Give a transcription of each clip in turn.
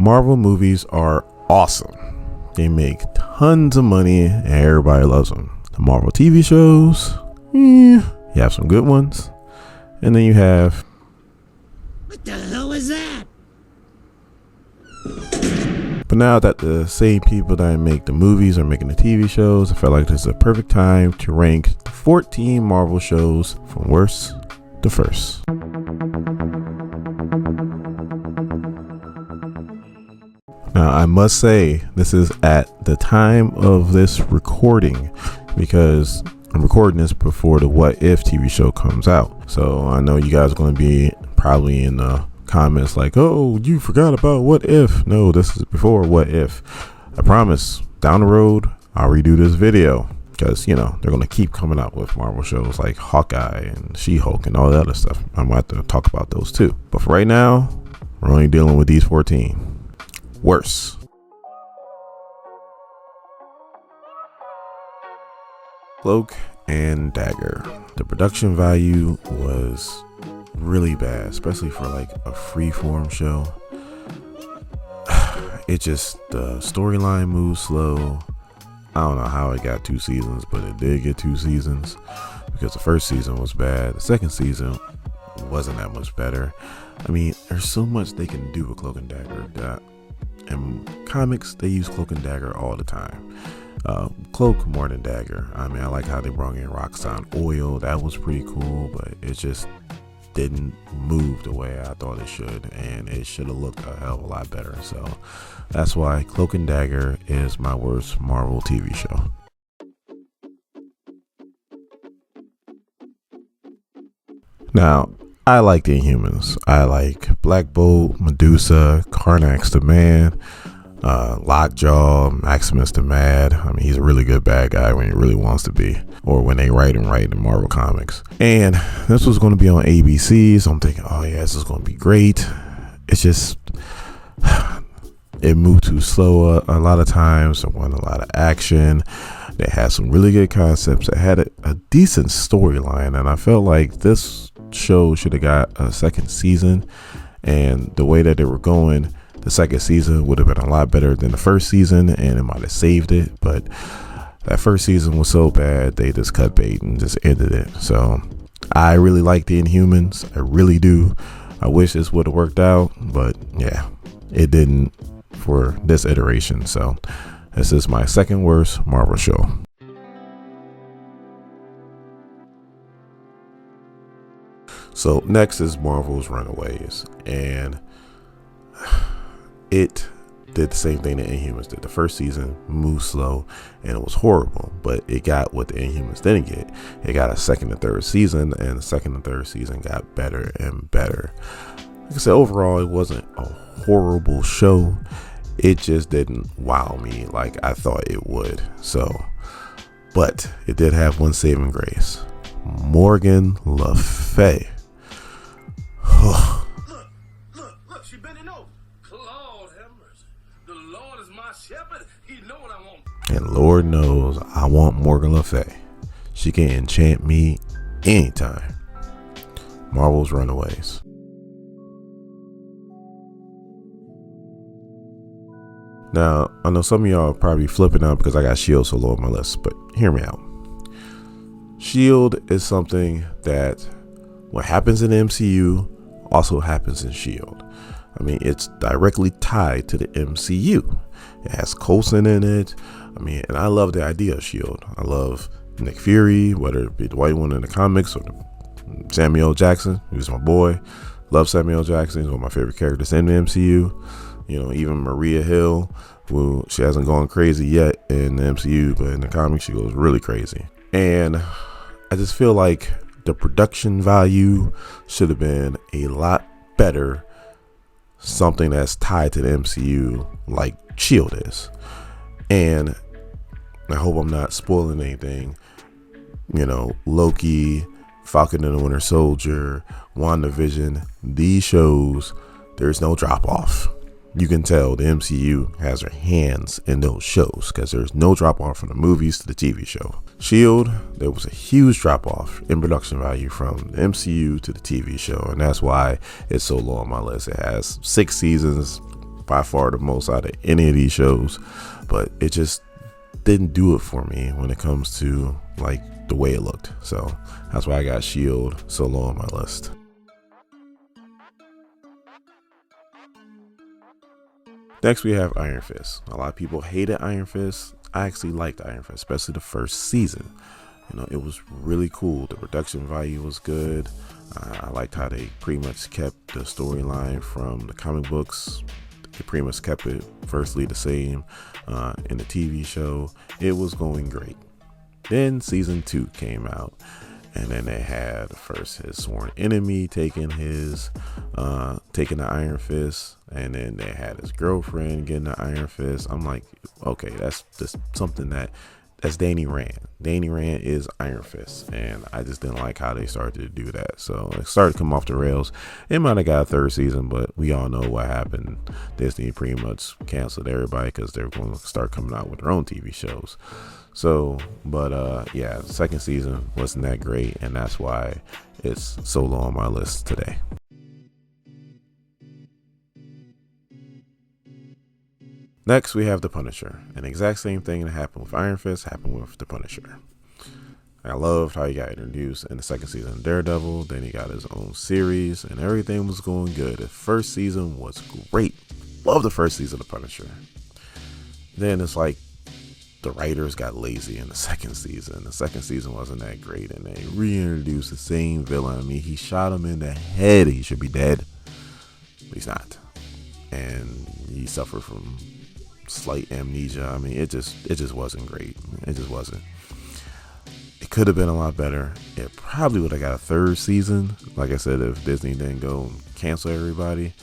Marvel movies are awesome. They make tons of money and everybody loves them. The Marvel TV shows, you have some good ones. And then you have... What the hell is that? But now that the same people that make the movies are making the TV shows, I felt like this is a perfect time to rank 14 Marvel shows from worst to first. Now, I must say, this is at the time of this recording because I'm recording this before the What If TV show comes out. So I know you guys are going to be probably in the comments like, oh, you forgot about What If. No, this is before What If. I promise down the road I'll redo this video because, you know, they're going to keep coming out with Marvel shows like Hawkeye and She-Hulk and all that other stuff. I'm going to have to talk about those too. But for right now, we're only dealing with these 14. Worse. Cloak and Dagger. The production value was really bad, especially for like a freeform show. It just, the storyline moves slow. I don't know how it got 2 seasons, but it did get 2 seasons because the first season was bad. The second season wasn't that much better. I mean, there's so much they can do with Cloak and Dagger that in comics they use Cloak and Dagger all the time. Cloak more than Dagger. I mean, I like how they brought in Roxxon oil. That was pretty cool, but it just didn't move the way I thought it should, and it should have looked a hell of a lot better. So that's why Cloak and Dagger is my worst Marvel TV show. Now, I like the Inhumans. I like Black Bolt, Medusa, Karnax the Man, Lockjaw, Maximus the Mad. I mean, he's a really good bad guy when he really wants to be, or when they write him right in Marvel Comics. And this was going to be on ABC, so I'm thinking, oh yeah, this is going to be great. It's just, it moved too slow a lot of times. It wasn't a lot of action. They had some really good concepts. It had a decent storyline, and I felt like this show should have got a second season. And the way that they were going, the second season would have been a lot better than the first season, and it might have saved it. But that first season was so bad, they just cut bait and just ended it. So I really like the Inhumans. I really do. I wish this would have worked out, but yeah, it didn't for this iteration. So this is my second worst Marvel show. So next is Marvel's Runaways, and it did the same thing the Inhumans did. The first season moved slow and it was horrible, but it got what the Inhumans didn't get. It got a second and third season, and the second and third season got better and better. Like I said, overall, it wasn't a horrible show. It just didn't wow me like I thought it would. So, but it did have one saving grace: Morgan Le Fay. Look, she bending over. Lord have mercy. The Lord is my shepherd. He know what I want. And Lord knows I want Morgan Le Fay. She can enchant me anytime. Marvel's Runaways. Now, I know some of y'all are probably flipping out because I got S.H.I.E.L.D. so low on my list, but hear me out. S.H.I.E.L.D. is something that what happens in the MCU also happens in S.H.I.E.L.D. I mean, it's directly tied to the MCU. It has Coulson in it. I mean, and I love the idea of S.H.I.E.L.D. I love Nick Fury, whether it be the white one in the comics or Samuel Jackson, who's my boy. Love Samuel Jackson. He's one of my favorite characters in the MCU. You know, even Maria Hill, who she hasn't gone crazy yet in the MCU, but in the comics she goes really crazy. And I just feel like the production value should have been a lot better. Something that's tied to the MCU like S.H.I.E.L.D. is. And I hope I'm not spoiling anything. You know, Loki, Falcon and the Winter Soldier, WandaVision, these shows, there's no drop off. You can tell the MCU has their hands in those shows because there's no drop off from the movies to the TV show. S.H.I.E.L.D., there was a huge drop off in production value from the MCU to the TV show, and that's why it's so low on my list. It has 6 seasons, by far the most out of any of these shows, but it just didn't do it for me when it comes to like the way it looked. So that's why I got Shield so low on my list. Next, we have Iron Fist. A lot of people hated Iron Fist. I actually liked Iron Fist, especially the first season. You know, it was really cool. The production value was good. I liked how they pretty much kept the storyline from the comic books. They pretty much kept it firstly the same in the TV show. It was going great. Then season 2 came out, and then they had first his sworn enemy taking the Iron Fist, and then they had his girlfriend getting the Iron Fist. I'm like, okay, that's just something that's Danny Rand. Danny Rand is Iron Fist, and I just didn't like how they started to do that. So it started to come off the rails. It might have got a third season, but we all know what happened. Disney pretty much canceled everybody because they're going to start coming out with their own TV shows. So, but yeah, the second season wasn't that great, and that's why it's so low on my list today. Next, we have The Punisher. And the exact same thing that happened with Iron Fist happened with The Punisher. I loved how he got introduced in the second season of Daredevil. Then he got his own series, and everything was going good. The first season was great. Love the first season of Punisher. Then it's like the writers got lazy in the second season. The second season wasn't that great, and they reintroduced the same villain. I mean, he shot him in the head. He should be dead, but he's not. And he suffered from slight amnesia. I mean, it just wasn't great. It just wasn't. It could have been a lot better. It probably would have got a third season, like I said, if Disney didn't go and cancel everybody.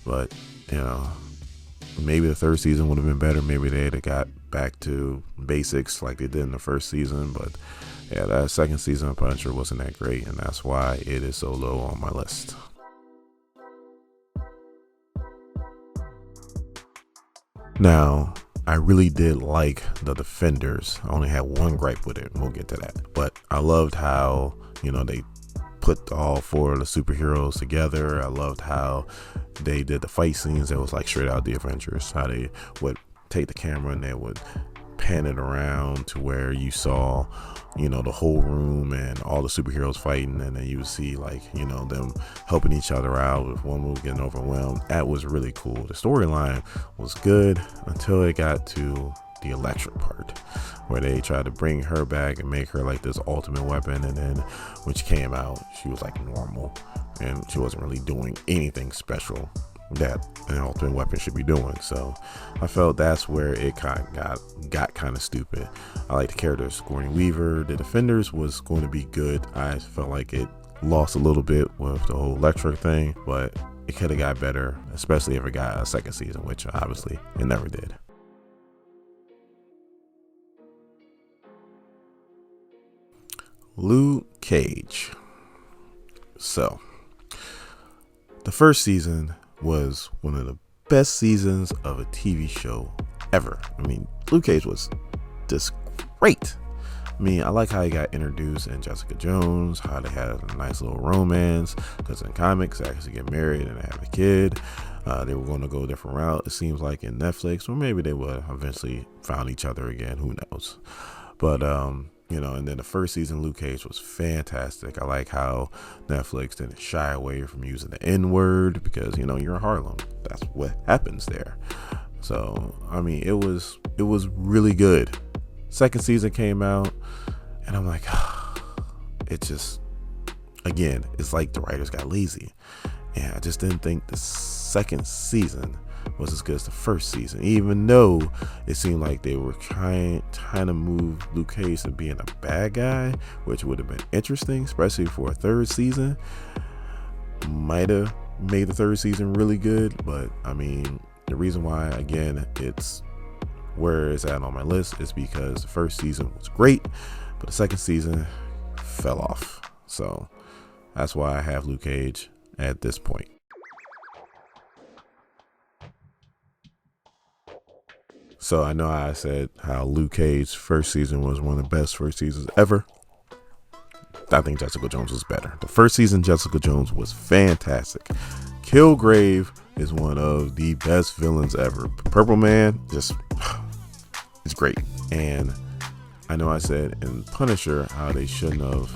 But, you know, maybe the third season would have been better. Maybe they'd have got back to basics like they did in the first season. But yeah, that second season of Punisher wasn't that great, and that's why it is so low on my list. Now, I really did like The Defenders. I only had one gripe with it, and we'll get to that. But I loved how, you know, they put all 4 of the superheroes together. I loved how they did the fight scenes that was like straight out the Avengers. How they would take the camera and they would pan it around to where you saw, you know, the whole room and all the superheroes fighting, and then you would see, like, you know, them helping each other out if one was getting overwhelmed. That was really cool. The storyline was good until it got to the Elektra part, where they tried to bring her back and make her like this ultimate weapon, and then when she came out, she was like normal, and she wasn't really doing anything special that an ultimate weapon should be doing. So I felt that's where it kind of got kind of stupid. I like the character of Sigourney Weaver. The Defenders was going to be good. I felt like it lost a little bit with the whole Elektra thing, but it could have got better, especially if it got a second season, which obviously it never did. Luke Cage. So the first season was one of the best seasons of a TV show ever. I mean, Luke Cage was just great. I mean, I like how he got introduced in Jessica Jones, how they had a nice little romance, because in comics they actually get married and they have a kid. They were going to go a different route, it seems like, in Netflix, or maybe they would eventually found each other again, who knows. But you know, and then the first season, Luke Cage was fantastic. I like how Netflix didn't shy away from using the N-word, because, you know, you're in Harlem. That's what happens there. So, I mean, it was really good. Second season came out, and I'm like, it just, again, it's like the writers got lazy. And I just didn't think the second season was as good as the first season, even though it seemed like they were trying to move Luke Cage to being a bad guy, which would have been interesting, especially for a third season. Might have made the third season really good, but I mean, the reason why, again, it's where it's at on my list is because the first season was great, but the second season fell off. So that's why I have Luke Cage at this point. So I know I said how Luke Cage's first season was one of the best first seasons ever. I think Jessica Jones was better. The first season, Jessica Jones was fantastic. Kilgrave is one of the best villains ever. Purple Man, just, it's great. And I know I said in Punisher how they shouldn't have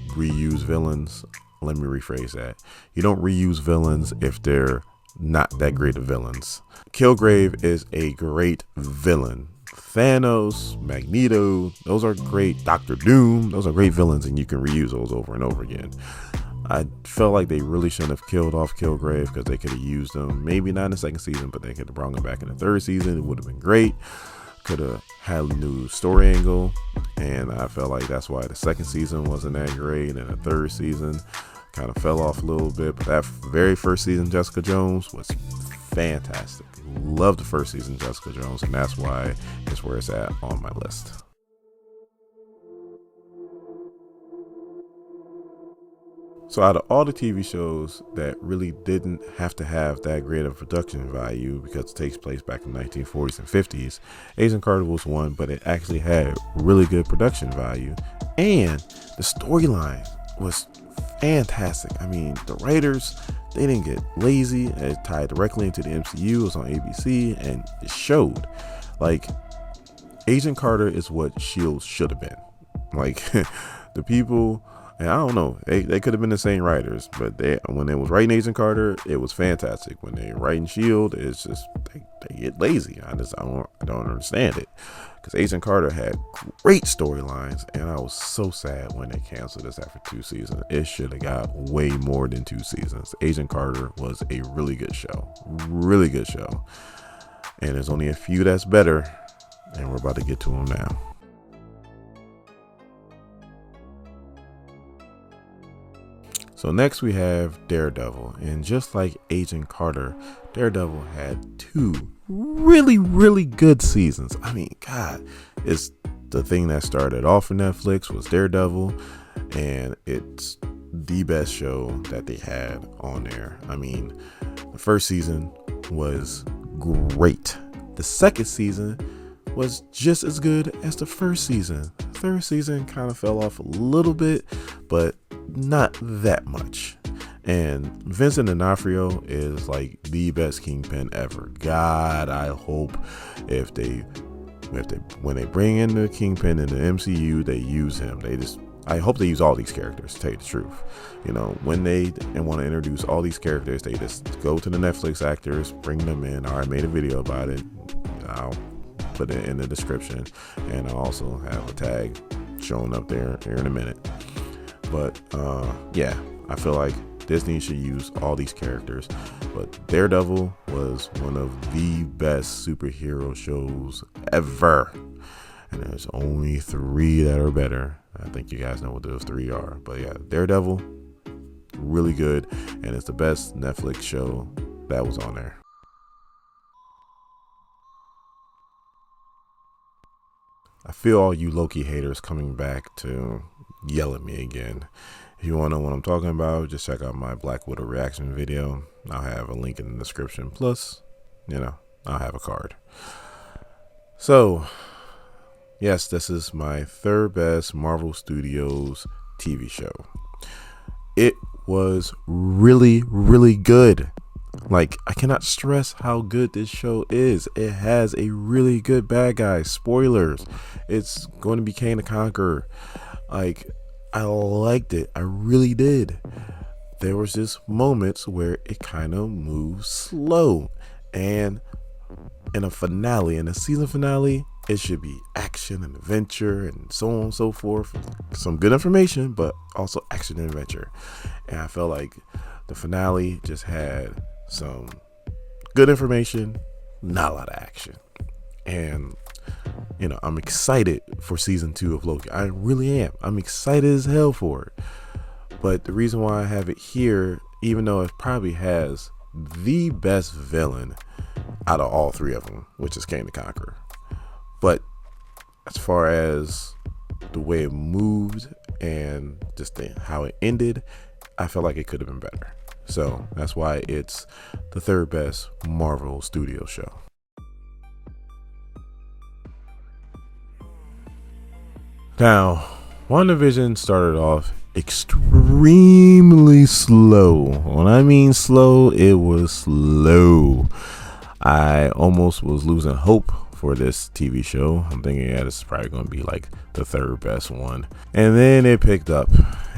reused villains. Let me rephrase that. You don't reuse villains if they're not that great of villains. Kilgrave is a great villain. Thanos, Magneto, those are great. Doctor Doom, those are great villains, and you can reuse those over and over again. I felt like they really shouldn't have killed off Kilgrave because they could have used them, maybe not in the second season, but they could have brought him back in the third season. It would have been great. Could have had a new story angle, and I felt like that's why the second season wasn't that great, and the third season kind of fell off a little bit. But that very first season, Jessica Jones, was fantastic. Love the first season, Jessica Jones, and that's why it's where it's at on my list. So out of all the TV shows that really didn't have to have that great of production value because it takes place back in the 1940s and 50s, Agent Carter was one, but it actually had really good production value, and the storyline was fantastic. I mean, the writers, they didn't get lazy. It tied directly into the MCU. It was on ABC, and it showed. Like, Agent Carter is what S.H.I.E.L.D. should have been. Like, the people, and I don't know, they could have been the same writers, but when they was writing Agent Carter, it was fantastic. When they writing S.H.I.E.L.D., it's just they get lazy. I don't understand it, because Agent Carter had great storylines, and I was so sad when they canceled this after 2 seasons. It should have got way more than 2 seasons. Agent Carter was a really good show, and there's only a few that's better, and we're about to get to them now. So next we have Daredevil, and just like Agent Carter, Daredevil had 2 really good seasons. I mean, God, it's the thing that started off for Netflix was Daredevil, and it's the best show that they had on there. I mean, the first season was great. The second season was just as good as the first season. The third season kind of fell off a little bit, but not that much. And Vincent D'Onofrio is like the best Kingpin ever. God, I hope when they bring in the Kingpin in the MCU, they use him. I hope they use all these characters, to tell you the truth. You know, when they want to introduce all these characters, they just go to the Netflix actors, bring them in. I made a video about it. I'll put it in the description, and I'll also have a tag showing up there here in a minute. But yeah, I feel like Disney should use all these characters, but Daredevil was one of the best superhero shows ever, and there's only 3 that are better. I think you guys know what those 3 are, but yeah, Daredevil, really good, and it's the best Netflix show that was on there. I feel all you Loki haters coming back to yell at me again. If you want to know what I'm talking about, just check out my Black Widow reaction video. I'll have a link in the description. Plus, I'll have a card. So, yes, this is my 3rd best Marvel Studios TV show. It was really good. Like, I cannot stress how good this show is. It has a really good bad guy. Spoilers. It's going to be Kang the Conqueror. Like, I liked it. I really did. There was just moments where it kind of moved slow. And in a season finale, it should be action and adventure and so on and so forth. Some good information, but also action and adventure. And I felt like the finale just had some good information, not a lot of action. And I'm excited for season 2 of Loki. I really am. I'm excited as hell for it. But the reason why I have it here, even though it probably has the best villain out of all 3 of them, which is Kang the Conqueror, but as far as the way it moved and just how it ended, I felt like it could have been better. So that's why it's the 3rd best Marvel Studio show. Now, WandaVision started off extremely extremely slow. When I mean slow, it was slow. I almost was losing hope for this TV show. I'm thinking, yeah, this is probably going to be like the third best one. And then it picked up,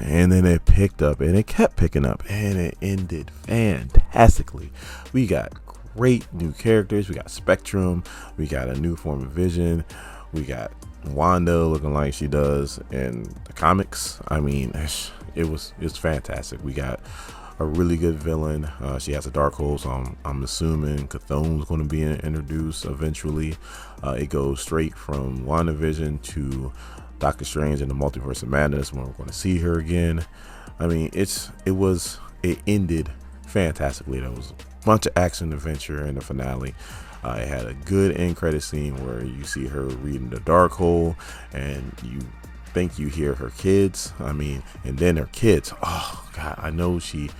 and then it picked up, and it kept picking up, and it ended fantastically. We got great new characters. We got Spectrum. We got a new form of Vision. We got Wanda looking like she does in the comics. I mean, it's fantastic. We got a really good villain. She has a Darkhold, so I'm assuming Chthon's going to be introduced eventually. It goes straight from WandaVision to Doctor Strange in the Multiverse of Madness, when we're going to see her again. I mean, it ended fantastically. There was a bunch of action adventure in the finale. It had a good end credit scene where you see her reading the Darkhold, and you think you hear her kids. I mean, and then her kids. Oh God, I know she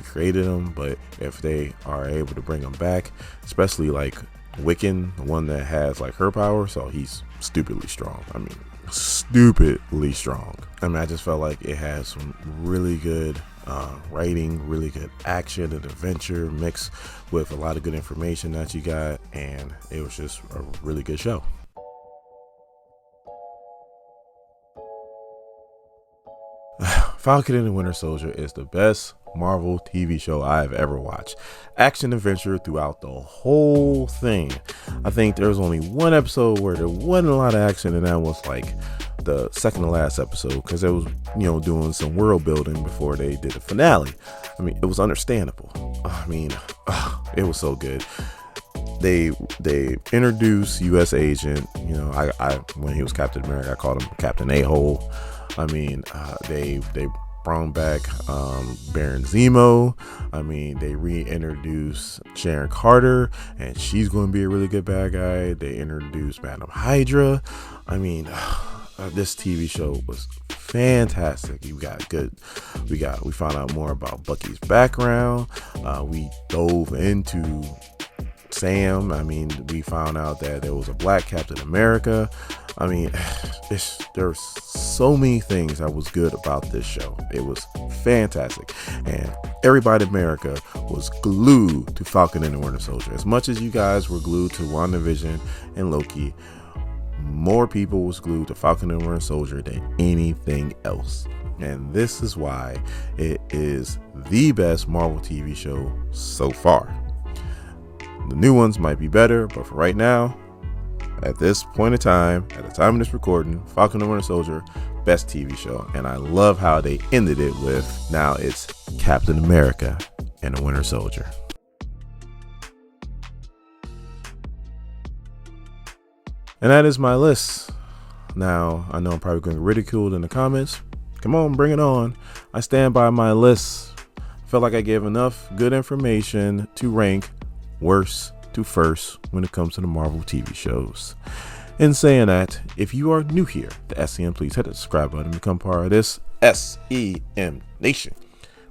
created them, but if they are able to bring them back, especially like Wiccan, the one that has like her power, so he's stupidly strong. I mean, stupidly strong. I mean, I just felt like it had some really good writing, really good action and adventure mixed with a lot of good information that you got, and it was just a really good show. Falcon and the Winter Soldier is the best Marvel TV show I've ever watched. Action adventure throughout the whole thing. I think there was only one episode where there wasn't a lot of action, and that was like the second to last episode, because it was, doing some world building before they did the finale. I mean, it was understandable. I mean, it was so good. They introduced U.S. Agent. I when he was Captain America, I called him Captain A-Hole. I mean, they brought back Baron Zemo. I mean, they reintroduced Sharon Carter, and she's going to be a really good bad guy. They introduced Madam Hydra. I mean, this TV show was fantastic. We found out more about Bucky's background. We dove into Sam. I mean, we found out that there was a black Captain America. I mean, there's so many things that was good about this show. It was fantastic, and everybody in America was glued to Falcon and the Winter Soldier. As much as you guys were glued to WandaVision and Loki, more people was glued to Falcon and the Winter Soldier than anything else. And this is why it is the best Marvel TV show so far. The new ones might be better, but for right now, at this point in time, at the time of this recording, Falcon and the Winter Soldier, best TV show. And I love how they ended it with, now it's Captain America and the Winter Soldier. And that is my list. Now, I know I'm probably going to get ridiculed in the comments. Come on, bring it on. I stand by my list. I felt like I gave enough good information to rank worst to first when it comes to the Marvel TV shows. In saying that, if you are new here to SEM, please hit the subscribe button and become part of this SEM Nation.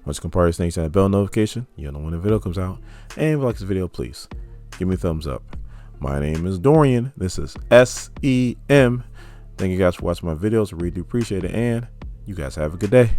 Once you become part of this nation, that bell notification, you'll know when the video comes out. And if you like this video, please give me a thumbs up. My name is Dorian. This is SEM. Thank you guys for watching my videos. I really do appreciate it. And you guys have a good day.